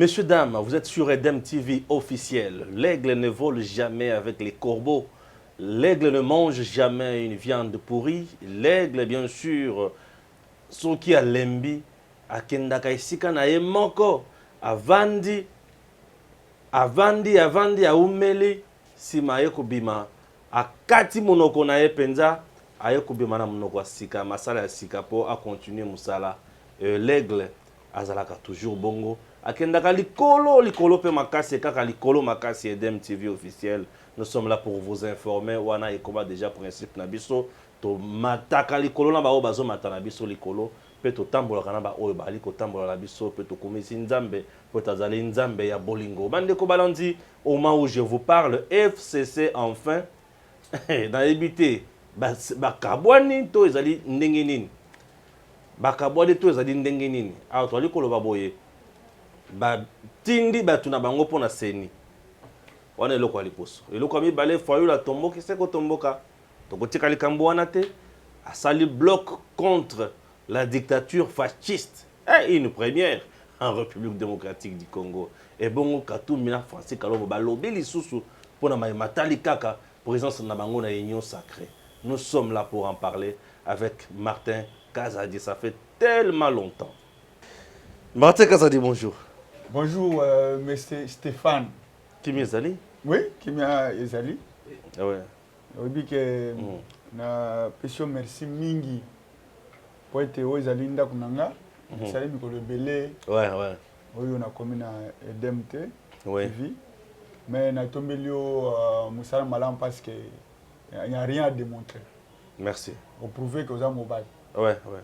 Messieurs, dames, vous êtes sur Edem TV officiel. L'aigle ne vole jamais avec les corbeaux. L'aigle ne mange jamais une viande pourrie. L'aigle, bien sûr, ce qui a lembi, a kendaka isika na ye moko, avandi, a umeli, sima ye kubima, a kati monoko na ye penza, a ye kubima na monoko a sika, masala ya sika po a continuer musala. L'aigle, azalaka toujours bongo. Akendaka likolo pe makasi kaka likolo makasi Edem TV officiel. Nous sommes là pour vous informer. Wana ekoba déjà principe na biso to mataka likolo na ba o bazo matana biso likolo pe to tambola kana ba o bali ko tambola la biso pe to komisi nzambe pe tazali nzambe ya bolingo. Bande ko balandi au moment où je vous parle FCC enfin dans ebité ba kabwani to ezali ndenge nini. Ba kabwani to ezali ndenge nini. A to likolo ba boye. Ba tindi ba tuna bango pona seni wana eloko aliposo eloko mi balé foyo la tomboka seko tomboka tokotika likambo wana te asali bloc contre la dictature fasciste une première en République démocratique du Congo et bongo Katumbi na Francis Kalobo balobi lisusu pona matali kaka présence na bango na union sacrée. Nous sommes là pour en parler avec Martin Kazadi. Ça fait tellement longtemps. Martin Kazadi, bonjour. Bonjour, monsieur Stéphane. Kimi Ezali? Oui, Kimi Ezali. Ah ouais. Oui, que na pesio merci mingi. Pour être Ezali nda kunanga. Ezali mikolo belé. Ouais, ouais. Oui, on a commis na EDMT. Ouais. TV. Mais na tombelio Moussa Malam parce que il n'y a rien à démontrer. Merci. Vous prouvez que vous avez mobile. Ouais, ouais.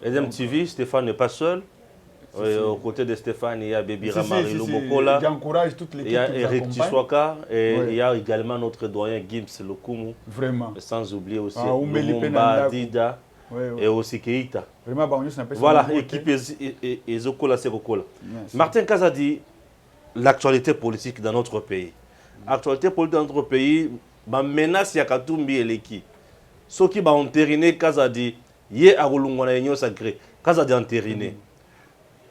EDM TV, Stéphane n'est pas seul. Oui, aux côtés de Stéphane, il y a Baby Ramari Lubokola. J'encourage toute l'équipe. Il y a Eric Tiswaka et oui. Il y a également notre doyen Gims Lokumu. Vraiment. Sans oublier aussi Lumumba, Dida et aussi Keita. Vraiment, voilà, équipe Ezokola Sekokola. Martin Kazadi, l'actualité politique dans notre pays. L'actualité politique dans notre pays, ma menace ya Katumbi eleki. Ceux qui ont entériné Kazadi, yé a Rolungwana Union Sacrée. Kazadi entériné.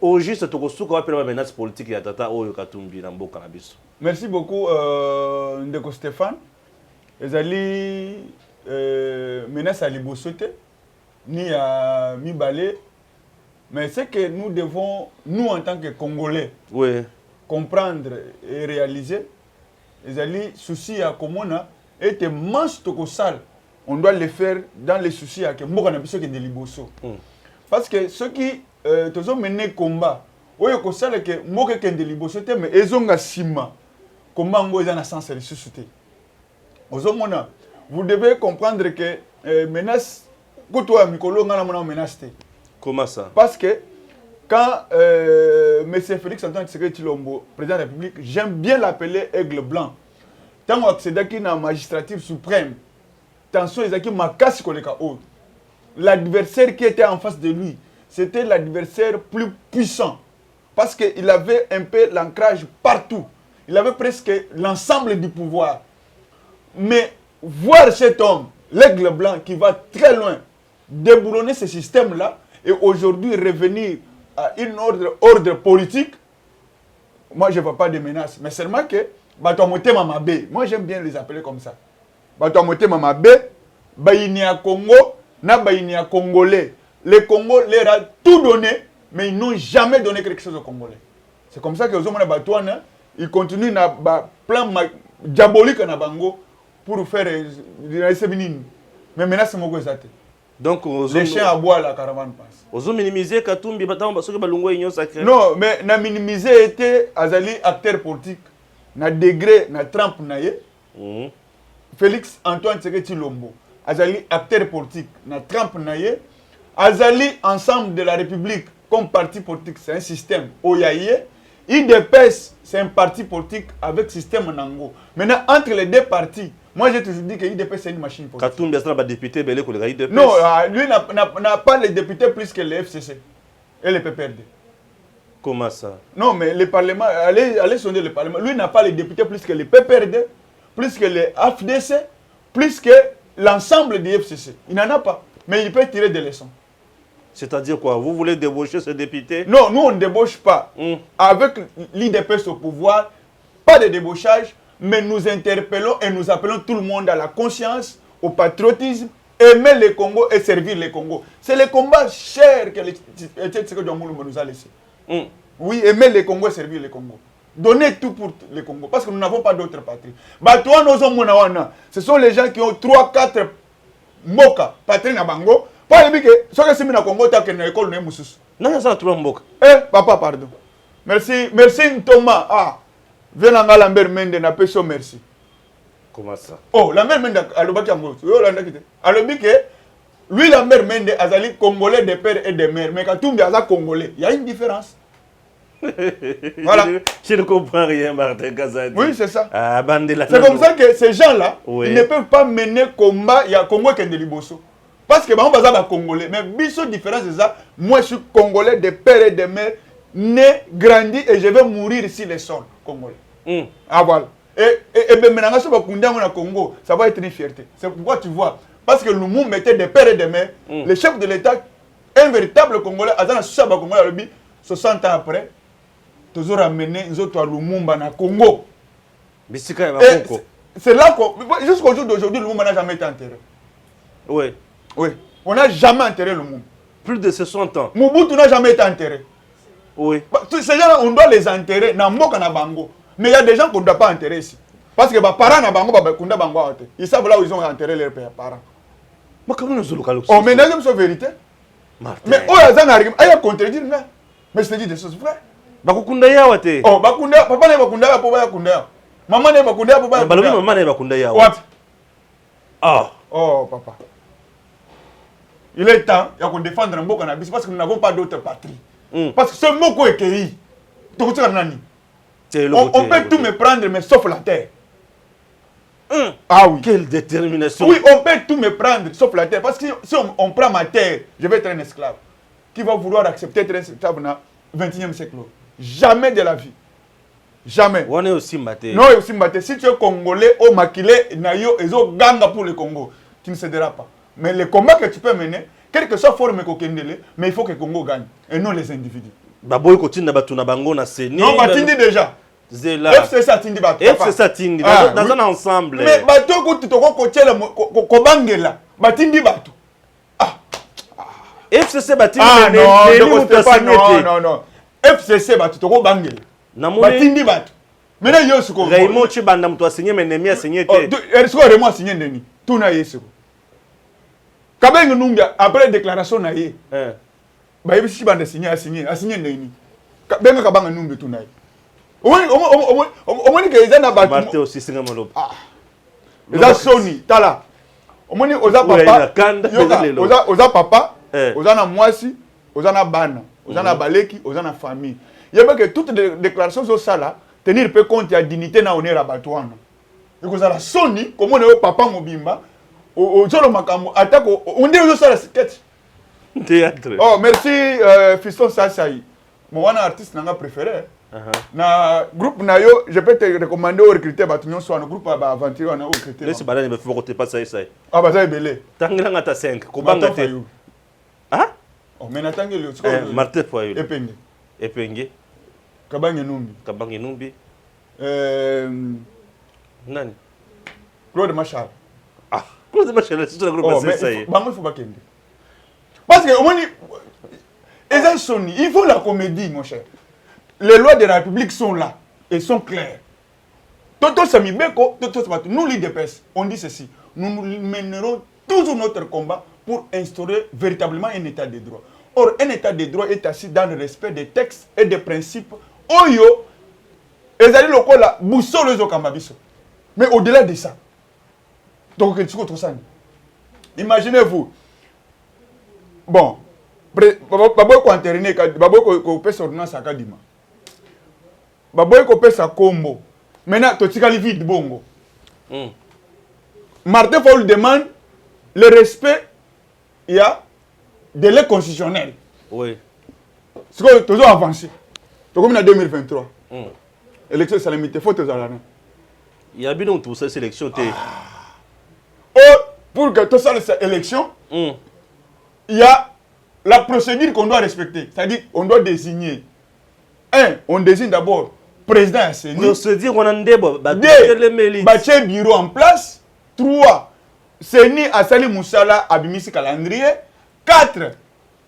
Au juste, tu as la menace politique et Tata Oyo Katumbi dans le cannabis. Merci beaucoup, Ndeko Stéphane. Ezali menace à Libosote, ni à Mibale. Mais c'est que nous devons, nous en tant que Congolais, oui, comprendre et réaliser. Ezali souci à Komona et te manche toko sale. On doit le faire dans les soucis à que Mbokana biso que de Liboso. Parce que ceux qui tous ont mené combat, oyo ko sala que mboka kende liboso te mais ezonga sima combat ngo eza na sens de société. Ozomona, vous devez comprendre que menace kotoa mikolo ngana mona menace te. Comment ça? Parce que quand monsieur Félix Antoine Tshisekedi Tshilombo, président de la République, j'aime bien l'appeler aigle blanc. Tant on accède qui na magistrature suprême, tension ezaki makasi koleka o. L'adversaire qui était en face de lui, c'était l'adversaire plus puissant. Parce qu'il avait un peu l'ancrage partout. Il avait presque l'ensemble du pouvoir. Mais voir cet homme, l'aigle blanc, qui va très loin, déboulonner ce système-là, et aujourd'hui revenir à une ordre politique, moi je ne vois pas de menace. Mais seulement que, Batoamote Mamabe, moi j'aime bien les appeler comme ça. Batoamote Mamabe, Baïnia Congo, na Baïnia Congolais. Le Congo leur a tout donné, mais ils n'ont jamais donné quelque chose aux Congolais. C'est comme ça que les hommes ils continuent à plan diabolique na bango pour faire mais maintenant c'est mon exact. Donc les chiens à bois la caravane passe. Aux hommes minimiser Katumbi batam parce que balungo union sacrée. Non, mais na minimiser était azali acteur politique na degré na Trump na ye. Félix Antoine Tshisekedi Tshilombo azali acteur politique na Trump na ye. Azali, ensemble de la République, comme parti politique, c'est un système Oyaye. IDPS, c'est un parti politique avec système Nango. Maintenant, entre les deux partis, moi j'ai toujours dit que IDPS c'est une machine politique. Katumbi est un député, belé pour les IDPS. Non, lui n'a pas les députés plus que le FCC et le PPRD. Comment ça? Non, mais le Parlement, allez sonder le Parlement. Lui n'a pas les députés plus que le PPRD, plus que le FDC, plus que l'ensemble du FCC. Il n'en a pas. Mais il peut tirer des leçons. C'est-à-dire quoi? Vous voulez débaucher ce député? Non, nous on ne débauche pas. Avec l'IDPS au pouvoir, pas de débauchage, mais nous interpellons et nous appelons tout le monde à la conscience, au patriotisme, aimer le Congo et servir le Congo. C'est le combat cher que Tshisekedi Tshilombo nous a laissé. Oui, aimer le Congo et servir le Congo. Donner tout pour le Congo, parce que nous n'avons pas d'autres patries. Ce sont les gens qui ont 3, 4 moka, patrie na bango. Pas les que ce que c'est na Congo, tu as une école ne musus. Non, ça 3 moka. Papa, pardon. Merci, merci Thomas. Ah, viens à Lambert Mende na peso merci. Comment ça? Oh, Lambert Mende à l'obaki ambo. Yo landa kite. À l'obaki que lui Lambert Mende azali congolais de père et de mère, mais quand tout bien congolais, il y a une différence. Voilà. Je ne comprends rien, Martin Kazadi. Oui, c'est ça. Ah, c'est comme ça que ces gens-là, oui, ils ne peuvent pas mener combat. Il y a Congo qui est de Liboso. Parce que on va être congolais. Mais biso différence c'est ça. Moi, je suis congolais de père et de mère, né, grandi et je vais mourir ici les sols congolais. Ah voilà. Et bien maintenant, si on va Congo, ça va être une fierté. C'est pourquoi tu vois. Parce que le monde mettait des pères et des mères. Le chef de l'État, un véritable congolais, à 60 ans après. Toujours ramener les autres à Lumumba na Congo. C'est là que, jusqu'au jour d'aujourd'hui, Lumumba n'a jamais été enterré. Oui. Oui. On n'a jamais enterré Lumumba. Plus de 60 ans. Mobutu n'a jamais été enterré. Oui. Ces gens-là, on doit les enterrer dans Mboka na Bango. Mais il y a des gens qu'on ne doit pas enterrer ici. Parce que les parents na Bango, ils savent là où ils ont enterré leurs parents. Mais comment nous allons on ménage la vérité. Mais oh, il y a contredire. Mais je te dis des choses vraies. Bakunda yawa te. Oh, bakunda, papa ne bakunda ya poba ya kunda. Maman ne bakunda ya poba ya kunda. Balobi maman ne bakunda yawa. What? Ah. Oh, papa. Il est temps de défendre un cannabis parce que nous n'avons pas d'autres patries. Parce que ce mot qu'on est cueilli, on peut tout me prendre, mais sauf la terre. Ah oui. Quelle détermination. Oui, on peut tout me prendre, sauf la terre. Parce que si on prend ma terre, je vais être un esclave. Qui va vouloir accepter d'être un esclave dans le 21e siècle? Jamais de la vie. Jamais. On est aussi maté. Non, aussi maté. Si tu es congolais, au maquilé, nayo, et au ganga pour le Congo, tu ne céderas pas. Mais le combat que tu peux mener, quelle que soit la forme kokendele, mais il faut que le Congo gagne, et non les individus. Baboy continue na bango na seni. Non, batindi déjà. FCC atindi bato. FCC atindi dans un ensemble. Mais bato ko toko kochela ko bangela, batindi bato. FCC batindi non. FCC bato toko bangela. Batindi bato. Maintenant yo suko. Raymond Chibanda mtu a signé mais Nemi a signé te. Est-ce que Raymond a signé Nemi? Tout na yesu. Kabeng Numbia après déclaration na ye. Ba yebi Chibanda a signé Nemi. Kabeng Kabanga Numbia tout na ye. Omoni ke ezana bato. Marté aussi singa maloba. Eza Sony tala. Omoni oza papa. Oza papa. Oza na mwasi, oza na bana, oza na baleki, oza na famille. Yeba que toutes les déclarations au sala tenir peu compte ya dignité na honneur à batouana. Et que ça la Sony comme on est papa mobimba au solo makambo attaque on dit au sala sketch. Théâtre. Oh merci Fiston Sassai. Mon artiste nanga préféré. Na groupe na yo, je peux te recommander au recruter batunyo soit un groupe ba aventure na au recruter. Laisse balane me faut côté pas ça. Ah bah ça belé. Tangela ngata 5 ko banga te. Ah? Oh mais natangi le Martin Foyou. Epenge. Kabange Numbi. Nani? Claude Machar. Ah, Claude Machar, c'est un groupe assez ça. Il faut pas kende. Parce que au moins il faut la comédie mon cher. Les lois de la République sont là et sont claires. Toto Samibeko, nous l'IDPS, on dit ceci. Nous mènerons toujours notre combat pour instaurer véritablement un état de droit. Or, un état de droit est assis dans le respect des textes et des principes. Oyo, ezali lokola boussole ezo kambabiso. Mais au-delà de ça, donc imaginez-vous, bon, baboy ko interné, baboy ko pesa ordonnance akadima. Baboy ko pesa kombo. Maintenant, totikali vide bongo. Martin Fayulu demande le respect, il y a délai constitutionnel. Oui. C'est que tu as avancé. Tu as comme en 2023. Élection salamité, il faut te dire. Il y a bien pour cette élection. Pour que tu aies cette élection, il y a la procédure qu'on doit respecter, c'est-à-dire on doit désigner. On désigne d'abord président à CENI. Procédure, on a un débat. 2, bâtir bureau en place. 3, CENI a sali Moussala abimisi calendrier. 4,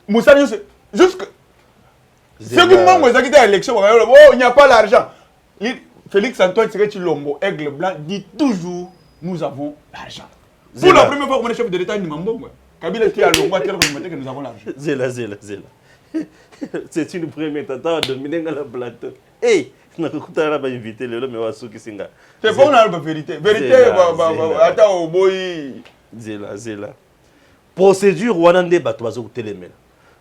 Moussala jusque. Ceux qui manquent aux acquittés à l'élection, il n'y a pas l'argent. Félix Antoine Tshisekedi-Tshilombo, Aigle Blanc, dit toujours nous avons l'argent. Pour la première fois qu'on est chef de l'État, Kabila qui a le droit de que nous avons l'argent. Zéla. C'est une première tata de dominer dans le plateau. Hey, je n'ai pas invité le mais wasu kisinga. C'est pas la vérité. Vérité, attends au boy. Zéla. Procédure wanande bato bazo telemela.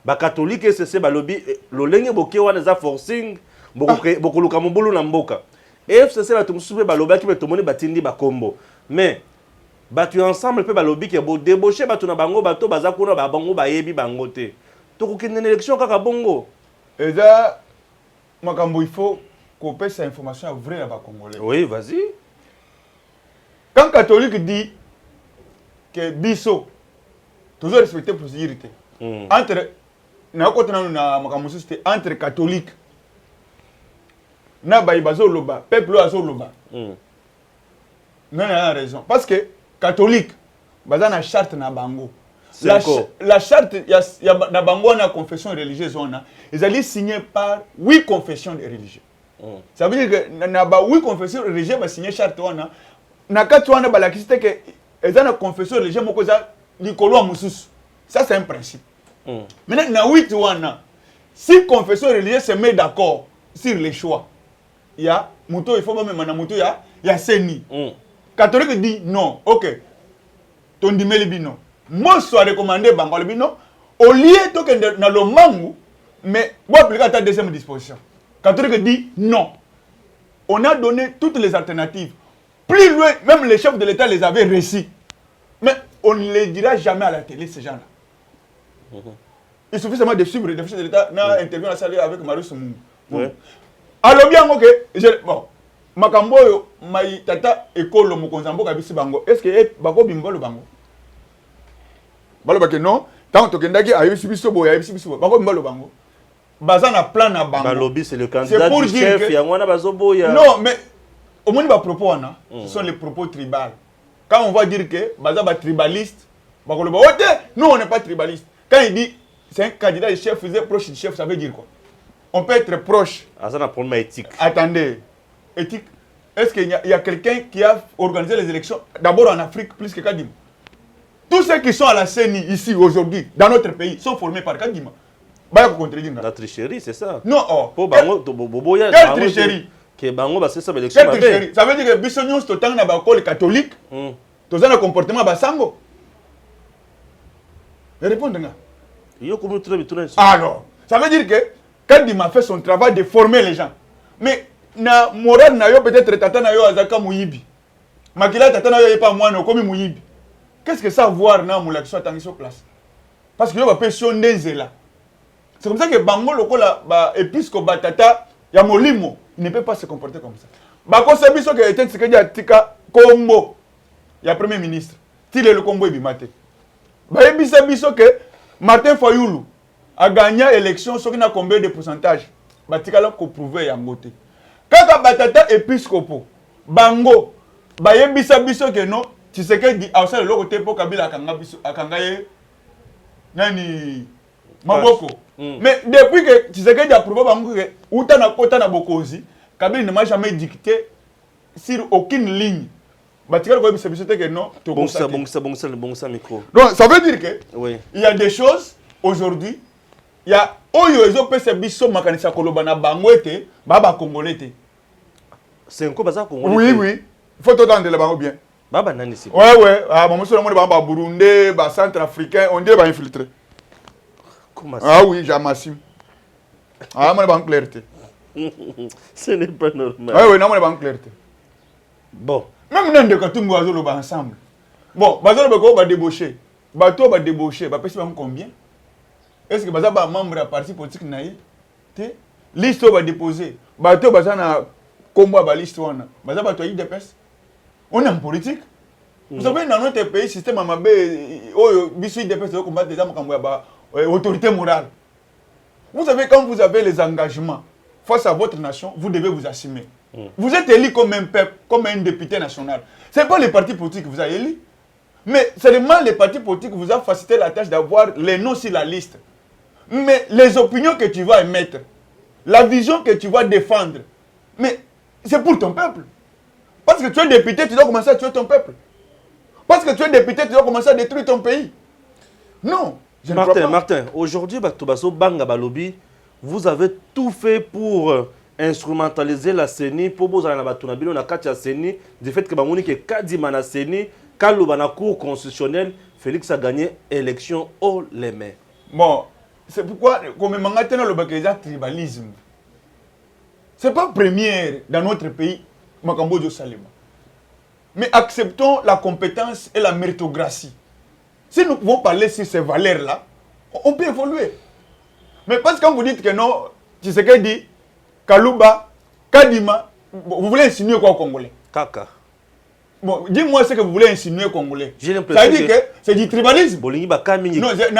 Ba catholique c'est ba lobby lolenge boké wana za forcing boko luka mobulu na mboka. FCC bato musupe ba lobaki beto moni batindi ba kombo. Mais batu ensemble pe ba lobby ke bo débaucher batu na bango bato baza kuna ba bango ba yebi bango te. Tokokende na élection kaka bongo. Eza makambo il faut qu'on passe cette information vraie à Congolais. Oui, vas-y. Quand catholique dit que biso toujours respecter procédure entre entre catholique na bazo loba peuple azo loba. Non a raison parce que catholique baza na charte na bango. La charte ya na bango na confession religieuse ona ils allaient signer par 8 confessions de religieux. Ça veut dire que na ba 8 confessions religieuses ba signer charte ona na kati wana ba la kisite que ils na confession religieuse moko za likolo mususu. Ça c'est un principe. Maintenant na 8 wana si confession religieuse se met d'accord sur les choix. Il y a muto il faut même na muto ya CENI. Catholique dit non, OK. Ton dimeli bino. Moi, je suis recommandé Bango Bino, au lieu de dans le mangu, mais vous appliquez à ta deuxième disposition. Catholique dit non. On a donné toutes les alternatives. Plus loin, même les chefs de l'État les avaient réussi. Mais on ne les dira jamais à la télé, ces gens-là. Il suffit seulement de suivre les chefs de l'État. On a intervenu à la salle avec Marius Moumou. Alors bien, OK. Bon. Makambo, Maï Tata, École, Mokonzambo, Kabisi Bango. Est-ce que Bango Bimbo le Bango? Balobake non, tant que Kendaki a eu subi sobo, a eu subi sobo. Bango mbalo bango. Bazan a plan na bango. Balobi c'est le candidat du chef. Ya ngwana bazobo ya. Non, mais au moins les propos ana, ce sont les propos tribaux. Quand on va dire que Baza ba tribaliste, bakoloba ote, nous on n'est pas tribaliste. Quand il dit c'est un candidat du chef, vous êtes proche du chef, ça veut dire quoi? On peut être proche. Ah ça n'a pas de éthique. Attendez, éthique. Est-ce qu'il y a quelqu'un qui a organisé les élections d'abord en Afrique plus que Kadima? Tous ceux qui sont à la CENI ici aujourd'hui, dans notre pays, sont formés par Kadima. La tricherie, c'est ça. Non, oh. Quelle tricherie? Que Bango va se faire l'élection. Quelle tricherie? Ça veut dire que Bissonion, c'est autant de catholique, tout un comportement basango. Répondez là. Alors, ça veut dire que Kadima fait son travail de former les gens. Mais na moral na yo peut-être tata na yo azaka muyibi. Makila tata na yo pas moi no comme muyibi. Qu'est-ce que ça voir dans mon action à sur place? Parce que je vais passer là. C'est comme ça que Bango lokola ba épiscopat tata ya molimo ne peut pas se comporter comme ça. Bako sabiso que était ce que dit atika combo ya premier ministre. Tile le combo ebimate. Ba ebisa biso que Martin Fayulu a gagné l'élection sur na combien de pourcentage? Batika la ko prouver ya ngote. Kaka batata épiscopo Bango ba ebisa biso que non tu sais que dit à ça le côté pour Kabila akangaye nani maboko mais depuis que tu sais que dit approuvé bango que uta na kota na bokozi Kabila ne m'a jamais dicté sur aucune ligne batika ko bisa biso que non to bon ça micro donc ça veut dire que oui il y a des choses aujourd'hui il y a oyo ezo pesa biso makanisa koloba na bango ete baba congolais te c'est un coup bazar congolais oui il faut t'entendre le bango bien. Baba nani c'est ouais ah bon monsieur le monde ba Burundi ba centrafricain on dirait ba infiltré. Comment ça? Ah oui, Jamassim. Ah moi ba clarté. Ce n'est pas normal. Ouais non moi ba clarté. Bon, même nan de Katumbo azolo ba ensemble. Bon, bazolo ba ko ba débaucher. Bato ba débaucher, ba pesi ba combien? Est-ce que baza ba membre à parti politique naïe? Té liste ba déposer. Bato baza na combo ba liste wana. Baza ba to yi dépêche. On est en politique. Vous savez, dans notre pays, le système Amabé, bisu de personnes combattent des armes comme autorité morale. Vous savez, quand vous avez les engagements face à votre nation, vous devez vous assumer. Vous êtes élu comme un peuple, comme un député national. Ce n'est pas les partis politiques qui vous ont élu. Mais seulement les partis politiques vous ont facilité la tâche d'avoir les noms sur la liste. Mais les opinions que tu vas émettre, la vision que tu vas défendre, mais c'est pour ton peuple. Parce que tu es député, tu dois commencer à tuer ton peuple. Parce que tu es député, tu dois commencer à détruire ton pays. Non. Martin, aujourd'hui, Banga Balobi, vous avez tout fait pour instrumentaliser la CENI, pour vous aller à la Katia CENI, du fait que Monique Kadima na CENI, quand le cour constitutionnel, Félix a gagné l'élection au Lémé. Bon, c'est pourquoi, comme maintenant le Bakeza tribalisme, ce n'est pas première dans notre pays, Makambo Salima. Mais acceptons la compétence et la méritocratie. Si nous pouvons parler sur ces valeurs-là, on peut évoluer. Mais parce que quand vous dites que non, tu sais qu'elle dit, Kalouba, Kadima, vous voulez insinuer quoi au Congolais? Kaka. Bon, dis-moi ce que vous voulez insinuer au Congolais. J'ai l'impression ça veut dire que c'est du tribalisme. Bolingi Bakami. Non, c'est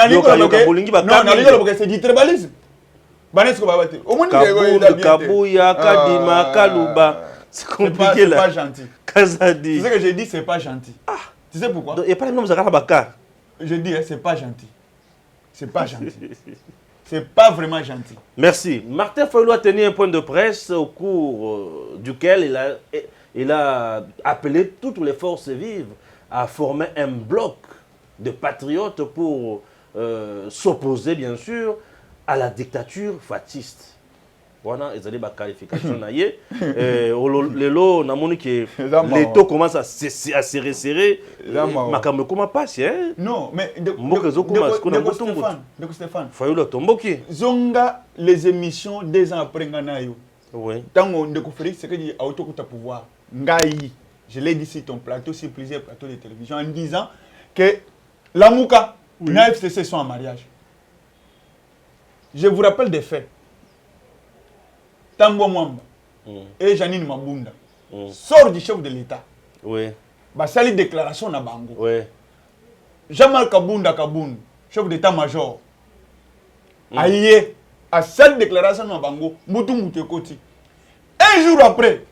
du tribalisme. Kabouya, Kadima, Kalouba. C'est compliqué là. C'est pas gentil. Kazadi. C'est ce que j'ai dit, c'est pas gentil. Tu sais pourquoi? Il n'y a pas les mêmes Zakara Baka. Je dis, c'est pas gentil. C'est pas gentil. C'est pas vraiment gentil. Merci. Martin Fayulu a tenu un point de presse au cours duquel il a appelé toutes les forces vives à former un bloc de patriotes pour s'opposer, bien sûr, à la dictature fatiste. Voilà, ils ont des qualifications. Les taux commencent à se resserrer. Makambo comment passe, hein? Non, mais Stéphane. Fayulu Tomboki. Zonga les émissions des ans après Nganayo. Oui. Tant on découvre c'est que dit autocuta pouvoir. Ngai. Je l'ai dit sur ton plateau, sur plusieurs plateaux de télévision en disant que la Mouka, la FCC sont en mariage. Je vous rappelle des faits. Tambo Mwamba et Janine Mabunda sort du chef de l'État. Oui. Basali déclaration na bango. Oui. Jamal Kabunda, chef d'état-major. Aïe, à cette déclaration na bango, Moutou Moutekoti. Un jour après,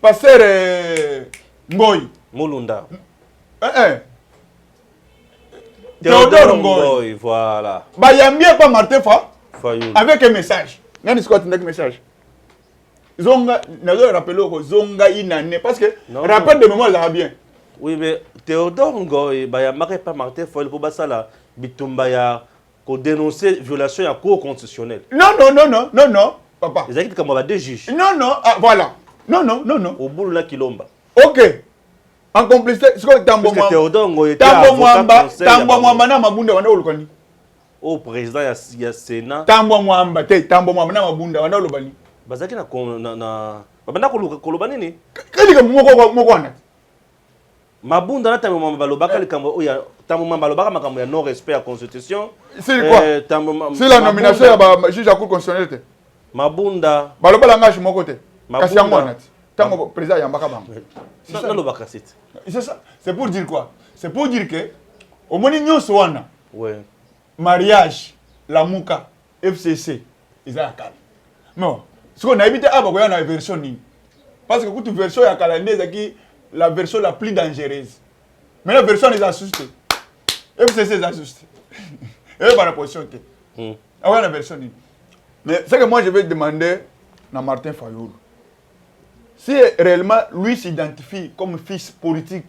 pasteur Ngoy. Moulunda. Théodore Ngoy. Voilà. Bayambie pas Martin Fayulu. Avec un message. N'en est-ce un message? Zonga, nous rappelons que Zonga inane parce que rappel de mémoire ça va bien. Oui, mais Théodore Ngoy, Bayambie pas Martin Fayulu pour Bassala, Bitumbaya, pour dénoncer violation à la Cour constitutionnelle. Non, papa. Ils ont dit comme des juges. Non, voilà. Non. Au bout de la Kilomba. Ok. En complicité, c'est quoi Tambo Mwamba? Théodore Ngoy était Tambo Mwamba na Mabunda wana olukani. Au président il y a Sénat. Tambo Mwamba na Mabunda wana olubani. Bazaki na babanda kolobani ni. Kali ka moko wana. Mabunda na Tambo Mwamba balobaka likambo oya Tambo Mwamba balobaka makambo ya non respect à la constitution. C'est quoi? C'est la nomination ya ba juge à cour constitutionnelle. Mabunda baloba la ngage moko te. Kasi yango wana. Tango président yambaka bango. C'est ça. C'est pour dire quoi? C'est pour dire que au moni nyonso wana. Ouais. Mariage, la Mouka, FCC, ils ont calme. Non. Ce qu'on a évité à avoir une version. Parce que quand une version est calendrier, c'est la version la plus dangereuse. Mais la version est assustée. FCC est assustée. Et par la position. Ah la version. Mais ce que moi je vais demander à Martin Fayulu, si réellement lui s'identifie comme fils politique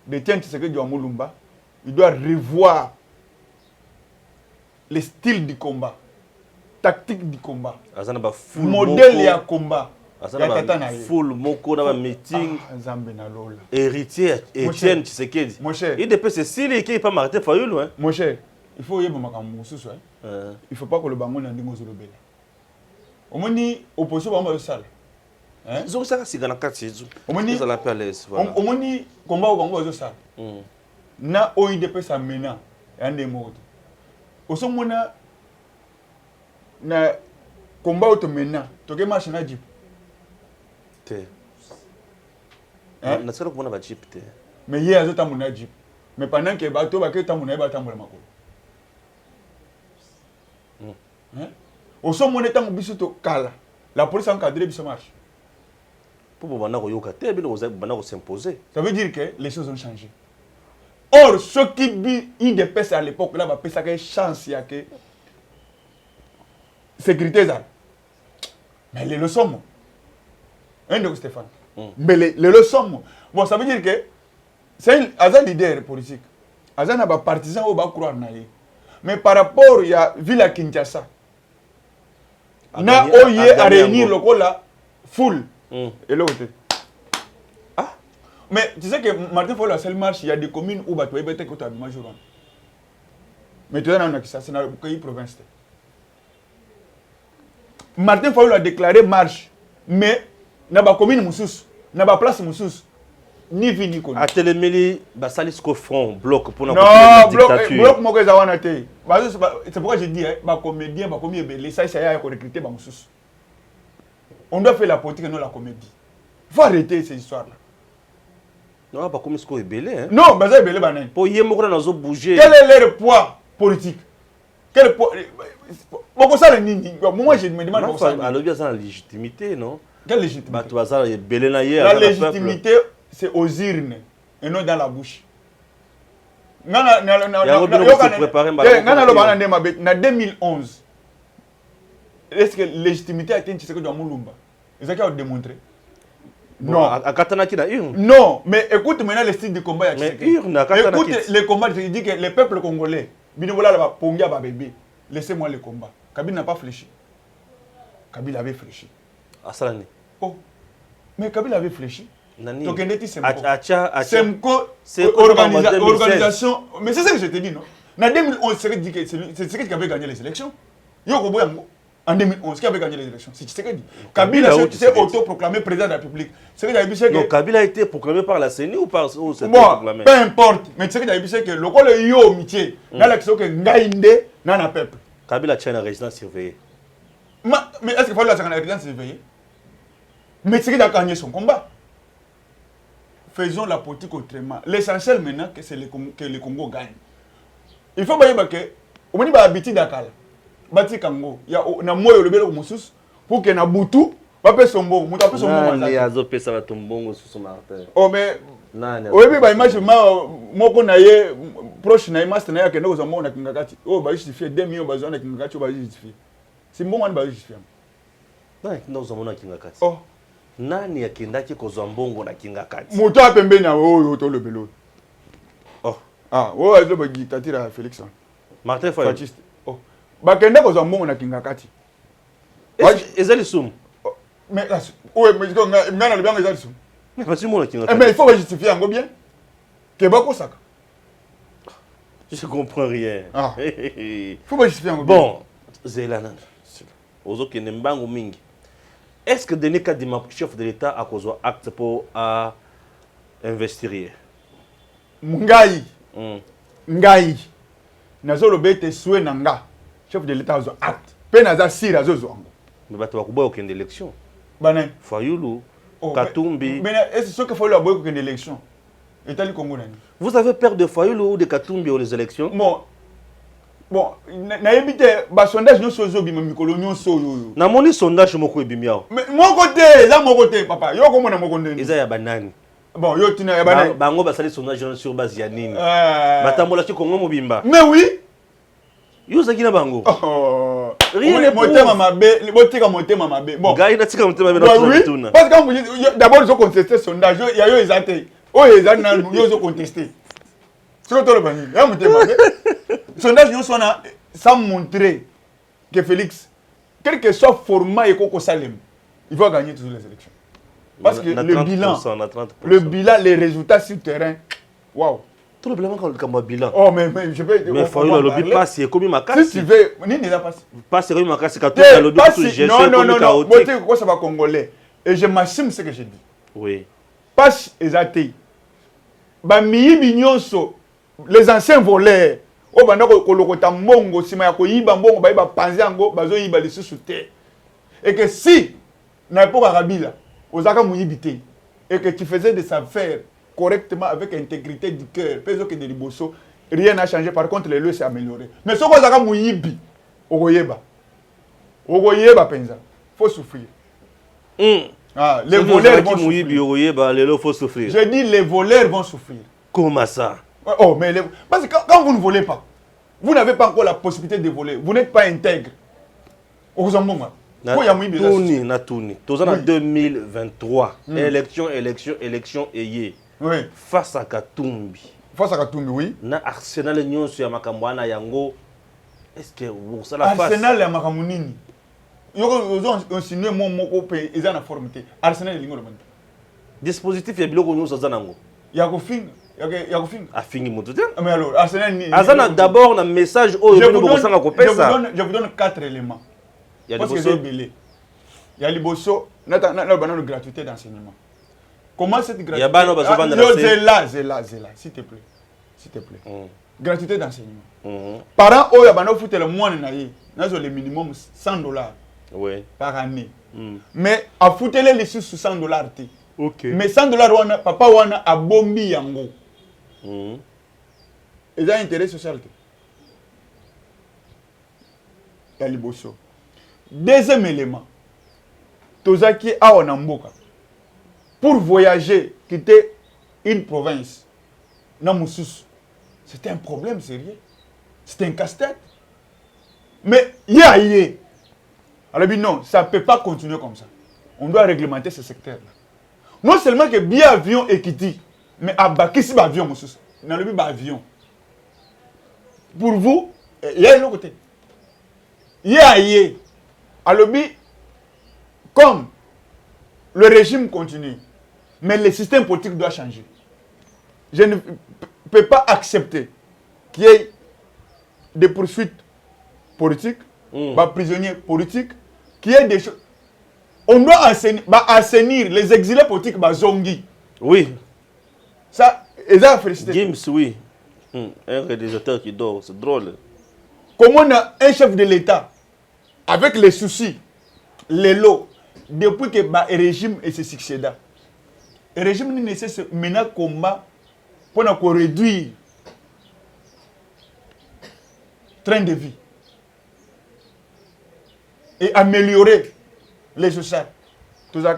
de Tiens Tshisekedi Moulumba, il doit revoir le style du combat, tactique du combat, modèle ya combat. Full moko na meeting. Héritier Etienne Tshisekedi. Il dépêche Cécile qui est pas Martin Fayulu hein. Mon cher, il faut y makambo mususu hein. Il faut pas que le bango na ndingo zolobela. Omoni opposition ba mo sala. Hein? Zo saka sigana kati zo. Omoni za la palace voilà. Omoni combat au bango zo sala. Na OIDP sa mena yande moto. Osomona na combat auto mena, toke marche na jeep. Na sala ko na ba jeep te. Mais hier azo tamuna jeep. Mais pendant que bato ba ke tamuna ba tamula makolo. Au sommet, on est en bisoto kala. La police a encadré biso marche. Pour s'imposer. Ça veut dire que les choses ont changé. Or, ceux qui ont des pèses à l'époque, là, va penser qu'il y a une chance, il y a que sécurité. Mais les leçons, un de Stéphane. Mais les leçons, bon, ça veut dire que c'est un leader politique. Il y a des partisans qui vont croire. Mais par rapport à la ville de Kinshasa, il a réunir le foule. Et l'autre. Ah. Mais tu sais que Martin Fayulu, la seule marche, il y a des communes où tu peux être à Bimajoran. Mais tu es dans ça, c'est dans le pays province. Martin Fayulu a déclaré marche, mais dans la commune Moussous, dans la place Moussous, ni vie ni connu. À Téléméli, Basalis front bloc pour la dictature. Bloc, c'est pourquoi je dis, les comédiens, ça y est, recruter Moussous. On doit faire la politique et non la comédie. Il faut arrêter ces histoires-là. Non, pas comme ce qu'on est belé. Hein? Non, mais ça est belé. Pour y avoir bouger. Quel est leur poids politique? Quel poids? Moi, je me demande. Alors, il y a la légitimité, non? Quelle légitimité? La légitimité, c'est aux urnes et non dans la bouche. En 2011, est-ce que la légitimité a été une chose que Moulumba? Est-ce qu'il a démontré? Non. Non, mais écoute maintenant le style de combat. Écoute les combats, je dis que le peuple congolais, laissez-moi le combat. Kabila n'a pas fléchi. Kabila avait fléchi. Oh, mais Kabila avait fléchi. Donc, Semco, organisation. Mais c'est ça que je te dis, non? En 2011, c'est ce qui avait gagné les élections. En 2011, qui avait gagné les élections? C'est ce que dit. Kabila s'est autoproclamé président de la République. Donc, Kabila a été proclamé par la CENI ou par bon, peu importe. Mais ce que j'ai dit, c'est que le rôle est yo métier. Dans l'action que Ngaïnde, dans le peuple. Kabila tient la résidence surveillée. Mais est-ce qu'il faut la résidence surveillée? Mais c'est qu'il a gagné son combat. Faisons la politique autrement. L'essentiel maintenant, c'est que le Congo gagne. Il faut voir que, au moment où habiter Dakar, bâti Congo, il y a un moyen de le Moussous pour qu'il y ait un boutou, pas de son bon, pas de son bon. Il y a un peu de bon sous Martin. Oh, mais. Oui, mais imagine, moi, je proche de moi, je suis que nous avons un Kingakati. Oh, bah, justifié 2 millions de besoins de Kingakati, bah, justifié. C'est bon, on va justifier. Non, nous avons un Kingakati. Oh. Nani akendaki kozwa mbongo na Kingakati? Moto apembe na oyo to lebelo. Oh. Ah, oyo azo ba dictature Félix. Martin Fayulu. Oh. Ba kenda kozwa mbongo na Kingakati. Ezali sum. Mais là, ouais, mais ngana le bien ezali sum. Mais pas si mon Kingakati. Mais il faut justifier ngo bien. Que ba kosaka. Je comprends rien. Ah. Faut justifier ngo bien. Bon, Zelana. Ozo kende mbango mingi. Est-ce que Denis Kadima, chef de l'État, a causé acte pour investir? Ngai. Nazo le bete soué nanga. Chef de l'État a causé acte. Pe naza sira zozo. Mais tu vas pas aucune élection. Banen. Fayulu, Katumbi. Mais est-ce que Fayulu a aucune élection? État du Congo nani. Vous avez peur de Fayulu ou de Katumbi aux élections? Bon, na évité ba sondage non sozo bima mikolo non soyo. Na moni sondage moko ebimiao. Mais mon côté, là mon côté papa, yo ko mona mon côté. Eza ya banani. Bon, yo tina ya banani. Bango basali sondage sur base ya nini? Matambola ci Congo mobimba. Mais oui. Yo zaki na bango. Oh. Rien n'est motema mabe, botika motema mabe. Bon. Gai na tika motema mabe na tuna. Parce que quand vous d'abord ils ont contesté sondage, il y a yo ezate. Oh ezate na yo zo contester. C'est tout le bani. Ya motema mabe. Sondage sans montrer que Félix, quel que soit le format et Koko Salem, il va gagner toutes les élections. Parce que le bilan, les résultats sur le terrain, waouh. Tout le bilan comme un bilan. Oh, mais je peux. Mais il faut le lobby passe, comme ma casse. Si tu veux, ni déjà passe. Passe comme ma casse, quand tout le lobby tout géré. Non. Pourquoi ça va congolais? Et je m'assume ce que j'ai dit. Oui. Passe exacté. Bah, les anciens voleurs. O banda ko lokota mbongo sima ya ko yiba mbongo ba panzi yango bazo yiba lisusu te. Et que si na époque Kabila ozaka muyibité et que tu faisais des affaires correctement avec intégrité du cœur, peso que de liboso, rien n'a changé. Par contre les lieux s'est amélioré. Mais ce que ozaka muyibi okoyeba Ogoye bapenza. Faut souffrir. Ah, les voleurs vont souffrir. Faut souffrir. Je dis les voleurs vont souffrir. Comment ça? Oh, mais parce que quand vous ne volez pas, vous n'avez pas encore la possibilité de voler. Vous n'êtes pas intègre. Au Zambonga. Natuni. En 2023, élection, et oui. Face à Katumbi. Face à Katumbi, oui. Na Arsenal Nyon sur Makamwana Yango. Est-ce que vous ça la face? Arsenal et Makamunini. Ils ont signé mon mot pays, ils ont la formité. Arsenal et Lingo. Dispositif est bloqué nous à Zanango. Yakofing. A fini mon tout. Mais alors, Arsenal. Azana d'abord un message. Je vous donne 4 éléments. Parce que c'est belé. Il y a l'Ibosso, il y a la gratuité d'enseignement. Comment cette gratuité? C'est là, s'il te plaît. S'il te plaît. Gratuité d'enseignement. Parents, il y a le mois le minimum $100 par année. Mais à foutre les sous $100. Okay. Mais $100, papa wana a bombi yango. Et ça intérêt social. Il y a l'Ibosso. Deuxième élément, Tozaki a Onamboka. Pour voyager, quitter une province, c'était un problème sérieux. C'était un casse-tête. Mais alors non, ça ne peut pas continuer comme ça. On doit réglementer ce secteur-là. Non seulement que bien avion est quitté, mais à Bakissi avion, dans le avion. Pour vous, il y a un autre côté. Alors, comme le régime continue, mais le système politique doit changer. Je ne peux pas accepter qu'il y ait des poursuites politiques, des prisonniers politiques, qu'il y ait des choses. On doit assainir les exilés politiques, Zongi. Oui. Ça, ils ont félicité. Gims, oui. Un réalisateur qui dort, c'est drôle. Comment on a un chef de l'État avec les soucis, les lots, depuis que le régime et ses succédants. Le régime nécessaire maintenant combat pour réduire le train de vie et améliorer les sociaux. Tout ça,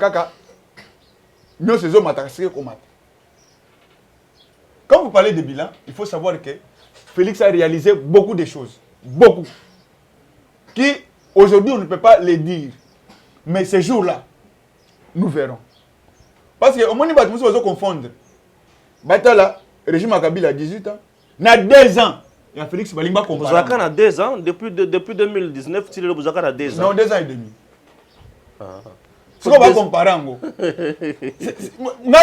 nous faisons comment. Quand vous parlez de bilan, il faut savoir que Félix a réalisé beaucoup de choses. Beaucoup. Qui, aujourd'hui, on ne peut pas les dire. Mais ces jours-là, nous verrons. Parce que au moins, nous devons confondre. Batala, le régime Kabila a 18 ans. Il y a 2 ans. Il y a Félix Balimba comparé. Bouzaka a 2 ans. Depuis 2019, il y a Bouzaka a 2 ans. Non, 2 ans et demi. Ce qu'on va comparer, moi,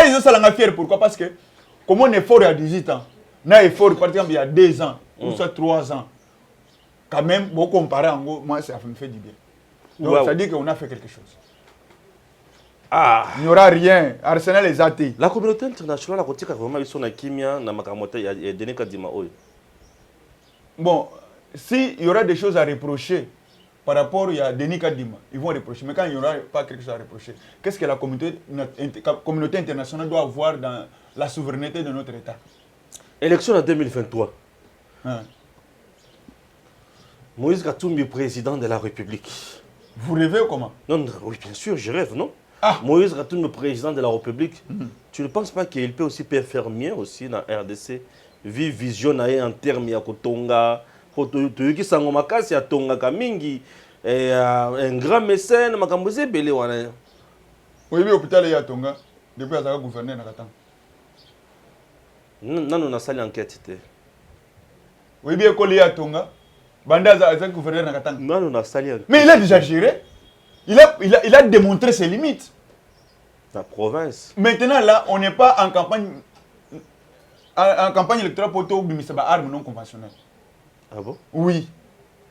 ils sont fiers. Pourquoi? Parce que, comme on est fort à 18 ans, on est fort, par exemple, il y a 2 ans, ou soit 3 ans, quand même, pour comparer, moi, ça me fait du bien. Donc, ça dit qu'on a fait quelque chose. Il n'y aura rien. Arsenal est athée. La communauté internationale a vraiment eu son kimia dans Makamote et Denis Kadima. Bon, s'il y aura des choses à reprocher par rapport à Denis Kadima, ils vont reprocher. Mais quand il n'y aura pas quelque chose à reprocher, qu'est-ce que la communauté internationale doit avoir dans la souveraineté de notre État? Élection en 2023. Moïse Katumbi, président de la République. Vous rêvez ou comment? Non, oui, bien sûr, je rêve, non? Moïse Katumbi, président de la République. Tu ne penses pas qu'il peut aussi faire mieux aussi dans RDC? Visionnaire en termes de Kotonga, qui s'engomakasi à Tonga Kamingi, un grand mécène, Makamboze Belé. Oui, mais l'hôpital est à Tonga, depuis que gouverneur Nakatang. Non, on a sali enquête. Oui, bien collé à Tonga, Bandaza a gouverneur Nakatang. Non, on a sali enquête. Mais il a déjà géré. Il a démontré ses limites. La province. Maintenant, là, on n'est pas en campagne électorale pour tout le armes non conventionnelles. Ah bon? Oui.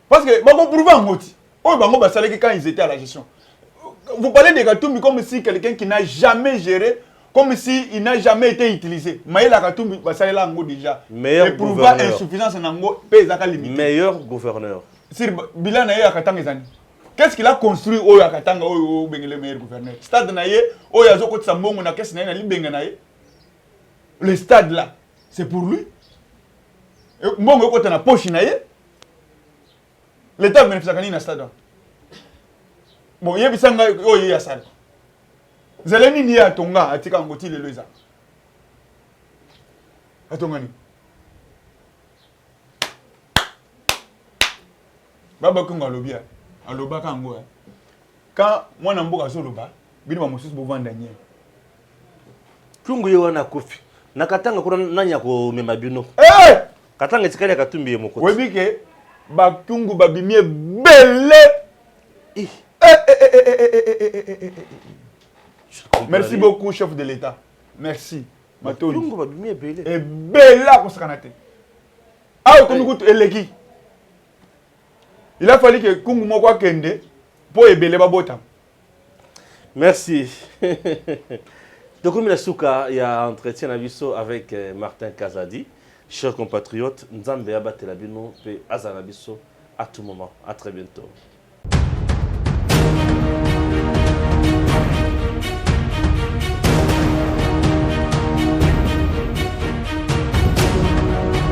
Parce que, on prouve en moti. Quand ils étaient à la gestion. Vous parlez de Katumbi comme si quelqu'un qui n'a jamais géré, comme s'il n'a jamais été utilisé. Mais la Katumbi, ça là déjà. Meilleur gouverneur. Insuffisance en meilleur gouverneur. Sur bilan à Katang ezani. Qu'est-ce qu'il a construit au Yakatanga au le meilleur gouverneur? Stade naye au Yazoko Tsambongo na qu'est-ce na li benganaye. Le stade là, c'est pour lui. Mbongo ko na poche naye. L'État bénéficie na stade. bon yebisa nga oyo ya sala zele nini ya tonga atika ngoti lelo eza atonga ni baba konga lobia aloba kango quand mwana mboka so loba bino ba mosusu bovanda nye kungu yo wana kofi nakatanga kuna nanya ko mema bino katanga tikali akatumbi ye moko webike ba kungu babimie belle merci beaucoup chef de l'état merci matoni kungu babimie belle et bella ko sakanate ah kungu kutu eleki il a fallu que kungu moko akende po ebele babota. Merci. Donc, comme la souka, il y a entretien à Bisso avec Martin Kazadi, chers compatriotes. Nzambe Abatelabino, Azanabiso, à tout moment. À très bientôt.